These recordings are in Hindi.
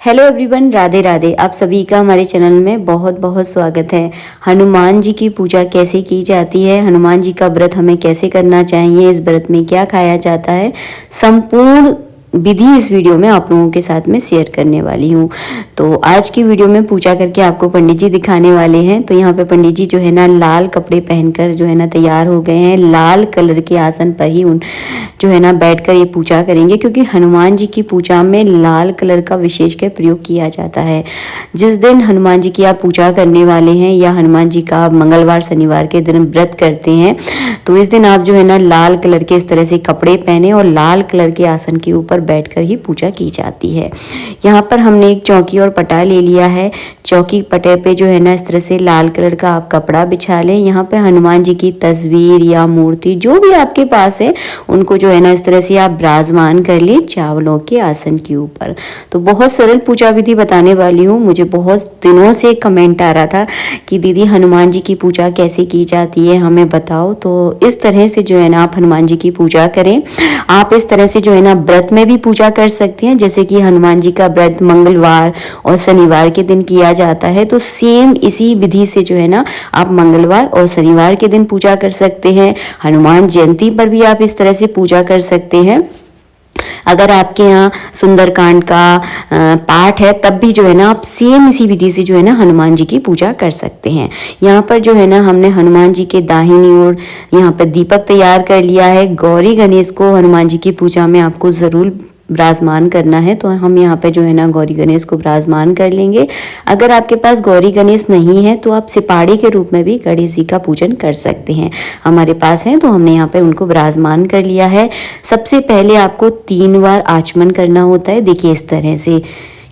Hello everyone, Radhe Radhe. आप सभी का हमारे चैनल में बहुत बहुत स्वागत है। हनुमान जी की पूजा कैसे की जाती है, हनुमान जी का व्रत हमें कैसे करना चाहिए, इस व्रत में क्या खाया जाता है, संपूर्ण विधि इस वीडियो में आप लोगों के साथ में शेयर करने वाली हूँ। तो आज की वीडियो में पूजा करके आपको पंडित जी दिखाने वाले हैं। तो यहाँ पे पंडित जी जो है ना लाल कपड़े पहनकर जो है ना तैयार हो गए हैं। लाल कलर के आसन पर ही उन जो है ना बैठकर ये पूजा करेंगे, क्योंकि हनुमान जी की पूजा में लाल कलर का विशेष कर प्रयोग किया जाता है। जिस दिन हनुमान जी की आप पूजा करने वाले हैं या हनुमान जी का मंगलवार शनिवार के दिन व्रत करते हैं, तो इस दिन आप जो है ना लाल कलर के इस तरह से कपड़े पहने और लाल कलर के आसन के ऊपर बैठकर ही पूजा की जाती है। यहाँ पर हमने एक चौकी और पटा ले लिया है। चौकी पटे पे जो है ना इस तरह से लाल कलर का आप कपड़ा बिछा लें। यहाँ पे हनुमान जी की तस्वीर या मूर्ति जो भी आपके पास है उनको जो है ना इस तरह से आप विराजमान कर लें चावलों के आसन के ऊपर। तो बहुत सरल पूजा विधि बताने वाली हूँ। मुझे बहुत दिनों से कमेंट आ रहा था कि दीदी हनुमान जी की पूजा कैसे की जाती है, हमें बताओ। तो इस तरह से जो है ना आप हनुमान जी की पूजा करें। आप इस तरह से जो है ना व्रत में भी पूजा कर सकते हैं, जैसे कि हनुमान जी का व्रत मंगलवार और शनिवार के दिन किया जाता है। तो सेम इसी विधि से जो है ना आप मंगलवार और शनिवार के दिन पूजा कर सकते हैं। हनुमान जयंती पर भी आप इस तरह से पूजा कर सकते हैं। अगर आपके यहाँ सुंदरकांड का पाठ है तब भी जो है ना आप सेम इसी विधि से जो है ना हनुमान जी की पूजा कर सकते हैं। यहाँ पर जो है ना हमने हनुमान जी के दाहिनी ओर यहाँ पर दीपक तैयार कर लिया है। गौरी गणेश को हनुमान जी की पूजा में आपको ज़रूर विराजमान करना है, तो हम यहाँ पे जो है ना गौरी गणेश को विराजमान कर लेंगे। अगर आपके पास गौरी गणेश नहीं है तो आप सिपाड़ी के रूप में भी गणेश जी का पूजन कर सकते हैं। हमारे पास है तो हमने यहाँ पे उनको विराजमान कर लिया है। सबसे पहले आपको 3 बार आचमन करना होता है। देखिए इस तरह से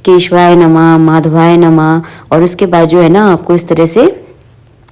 केशवाय नमः, माधवाय नमः, और उसके बाद जो है ना आपको इस तरह से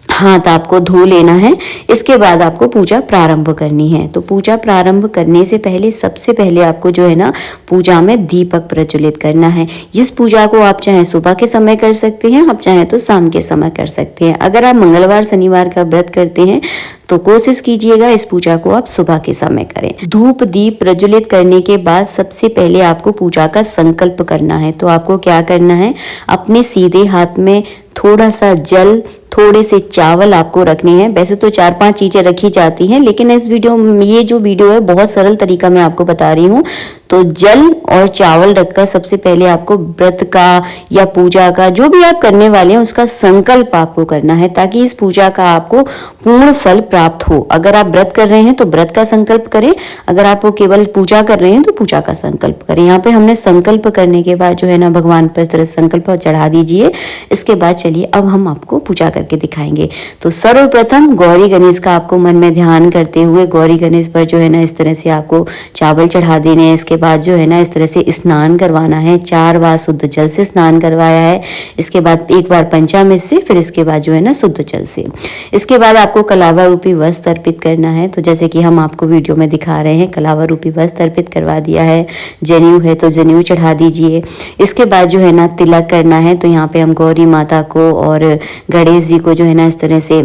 हाथ आपको धो लेना है। इसके बाद आपको पूजा प्रारंभ करनी है। तो पूजा प्रारंभ करने से पहले सबसे पहले आपको जो है ना पूजा में दीपक प्रज्वलित करना है। इस पूजा को आप चाहे सुबह के समय कर सकते हैं, आप चाहे तो शाम के समय कर सकते हैं। अगर आप मंगलवार शनिवार का व्रत करते हैं तो कोशिश कीजिएगा इस पूजा को आप सुबह के समय करें। धूप दीप प्रज्वलित करने के बाद सबसे पहले आपको पूजा का संकल्प करना है। तो आपको क्या करना है, अपने सीधे हाथ में थोड़ा सा जल, थोड़े से चावल आपको रखने हैं। वैसे तो 4-5 चीजें रखी जाती हैं, लेकिन इस वीडियो में ये जो वीडियो है बहुत सरल तरीका मैं आपको बता रही हूँ। तो जल और चावल रखकर सबसे पहले आपको व्रत का या पूजा का जो भी आप करने वाले हैं उसका संकल्प आपको करना है, ताकि इस पूजा का आपको पूर्ण फल प्राप्त हो। अगर आप व्रत कर रहे हैं तो व्रत का संकल्प करें, अगर आप केवल पूजा कर रहे हैं तो पूजा का संकल्प करें। यहाँ पे हमने संकल्प करने के बाद जो है ना भगवान पर इस तरह संकल्प चढ़ा दीजिए। इसके बाद चलिए अब हम आपको पूजा करके दिखाएंगे। तो सर्वप्रथम गौरी गणेश का आपको मन में ध्यान करते हुए गौरी गणेश पर जो है ना इस तरह से आपको चावल चढ़ा देने हैं। इसके बाद जो है ना इस तरह से स्नान करवाना है। 4 बार शुद्ध जल से स्नान करवाया है। इसके बाद 1 बार पंचामृत से, फिर इसके बाद जो है ना शुद्ध जल से। इसके बाद आपको कलावा रूपी वस्त्र अर्पित करना है। तो जैसे कि हम आपको वीडियो में दिखा रहे हैं, कलावा रूपी वस्त्र अर्पित करवा दिया है। जनेऊ है तो जनेऊ चढ़ा दीजिए। इसके बाद जो है ना तिलक करना है। तो यहाँ पे हम गौरी माता को और गणेश जी को जो है ना इस तरह से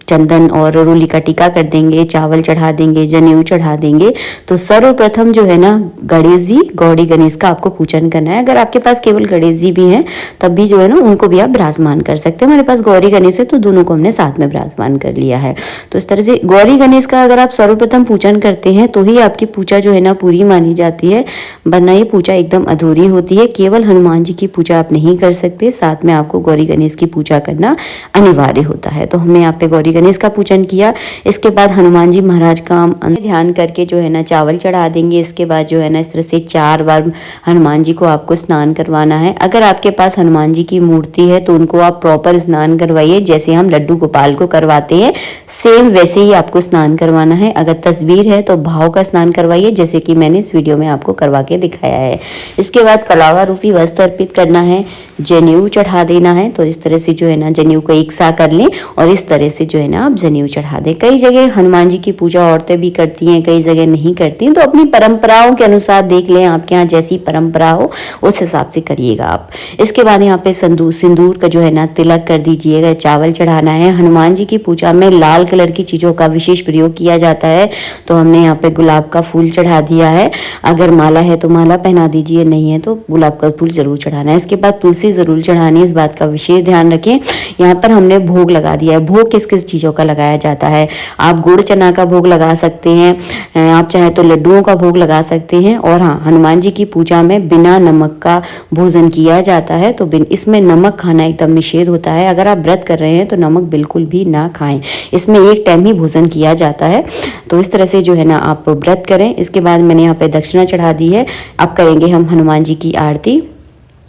चंदन और रोली का टीका कर देंगे, चावल चढ़ा देंगे, जनेऊ चढ़ा देंगे। तो सर्वप्रथम जो है ना गणेश जी, गौरी गणेश का आपको पूजन करना है। अगर आपके पास केवल गणेश जी भी हैं तब भी जो है ना उनको भी आप विराजमान कर सकते हैं। हमारे पास गौरी गणेश है तो दोनों को हमने साथ में विराजमान कर लिया है। तो इस तरह से गौरी गणेश का अगर आप सर्वप्रथम पूजन करते हैं तो ही आपकी पूजा जो है ना पूरी मानी जाती है, वरना ये पूजा एकदम अधूरी होती है। केवल हनुमान जी की पूजा आप नहीं कर सकते, साथ में आपको गौरी गणेश की पूजा करना अनिवार्य होता है। तो हमने यहाँ पे गौरी गणेश का पूजन किया। इसके बाद हनुमान जी महाराज का ध्यान करके जो है ना चावल चढ़ा देंगे। इसके बाद जो है ना इस तरह से 4 बार हनुमान जी को आपको स्नान करवाना है। अगर आपके पास हनुमान जी की मूर्ति है तो उनको आप प्रॉपर स्नान करवाइए, जैसे हम लड्डू गोपाल को करवाते हैं सेम वैसे ही आपको स्नान करवाना है। अगर तस्वीर है तो भाव का स्नान करवाइए, जैसे कि मैंने इस वीडियो में आपको करवा के दिखाया है। इसके बाद कलावा रूपी वस्त्र अर्पित करना है, जनेऊ चढ़ा देना है। तो इस तरह से जो है ना जनेऊ को एक सा कर लें और इस तरह से जो जो है ना आप जनेऊ चढ़ा दें। कई जगह हनुमान जी की पूजा औरतें भी करती हैं, कई जगह नहीं करती हैं, तो अपनी परंपराओं के अनुसार देख लें, आपके यहाँ जैसी परंपरा हो उस हिसाब से करिएगा आप। इसके बाद यहाँ पे सिंदूर का जो है ना तिलक कर दीजिएगा। चावल चढ़ाना है। हनुमान जी की पूजा में लाल कलर की चीज़ों का विशेष प्रयोग किया जाता है, तो हमने यहाँ पे गुलाब का फूल चढ़ा दिया है। अगर माला है तो माला पहना दीजिए, नहीं है तो गुलाब का फूल जरूर चढ़ाना है। इसके बाद तुलसी जरूर चढ़ानी है, इस बात का विशेष ध्यान रखें। यहाँ पर हमने भोग लगा दिया है। भोग किस किस चीज़ों का लगाया जाता है, आप गुड़ चना का भोग लगा सकते हैं, आप चाहें तो लड्डुओं का भोग लगा सकते हैं। और हाँ, हनुमान जी की पूजा में बिना नमक का भोजन किया जाता है, तो इसमें नमक खाना एकदम निषेध होता है। अगर आप व्रत कर रहे हैं तो नमक बिल्कुल भी ना खाएं। इसमें एक टाइम ही भोजन किया जाता है। तो इस तरह से जो है ना आप व्रत करें। इसके बाद मैंने यहाँ पे दक्षिणा चढ़ा दी है। अब करेंगे हम हनुमान जी की आरती।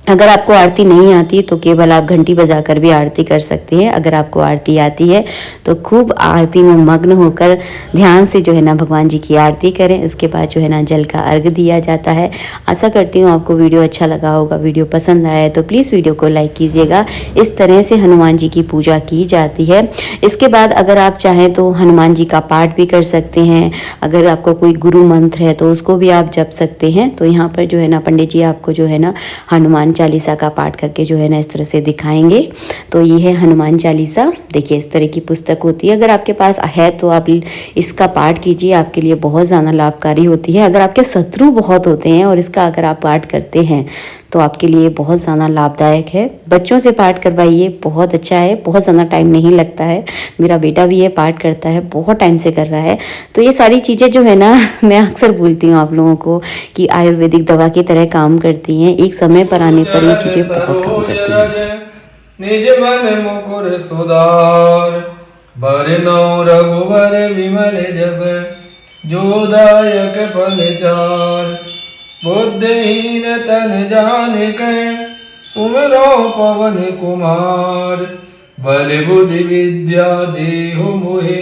अगर आपको आरती नहीं आती तो केवल आप घंटी बजाकर भी आरती कर सकते हैं। अगर आपको आरती आती है तो खूब आरती में मग्न होकर ध्यान से जो है ना भगवान जी की आरती करें। इसके बाद जो है ना जल का अर्घ दिया जाता है। आशा करती हूँ आपको वीडियो अच्छा लगा होगा। वीडियो पसंद आया है तो प्लीज़ वीडियो को लाइक कीजिएगा। इस तरह से हनुमान जी की पूजा की जाती है। इसके बाद अगर आप चाहें तो हनुमान जी का पाठ भी कर सकते हैं। अगर आपको कोई गुरु मंत्र है तो उसको भी आप जप सकते हैं। तो यहाँ पर जो है ना पंडित जी आपको जो है ना हनुमान चालीसा का पाठ करके जो है ना इस तरह से दिखाएंगे। तो ये है हनुमान चालीसा। देखिए इस तरह की पुस्तक होती है। अगर आपके पास है तो आप इसका पाठ कीजिए, आपके लिए बहुत ज़्यादा लाभकारी होती है। अगर आपके शत्रु बहुत होते हैं और इसका अगर आप पाठ करते हैं तो आपके लिए बहुत ज़्यादा लाभदायक है। बच्चों से पाठ करवाइए, बहुत अच्छा है, बहुत ज़्यादा टाइम नहीं लगता है। मेरा बेटा भी ये पाठ करता है, बहुत टाइम से कर रहा है। तो ये सारी चीज़ें जो है ना मैं अक्सर बोलती हूँ आप लोगों को कि आयुर्वेदिक दवा की तरह काम करती हैं। एक समय पर आने पर ये चीज़ें बहुत काम करती हैं। निज मन मुकुर सुधार बरनौ रघुवर विमल जस जो दायक फल चार बुद्धिहीन तन जानिकै तुमरो पवन कुमार बल बुद्धि विद्या देहु मोहि।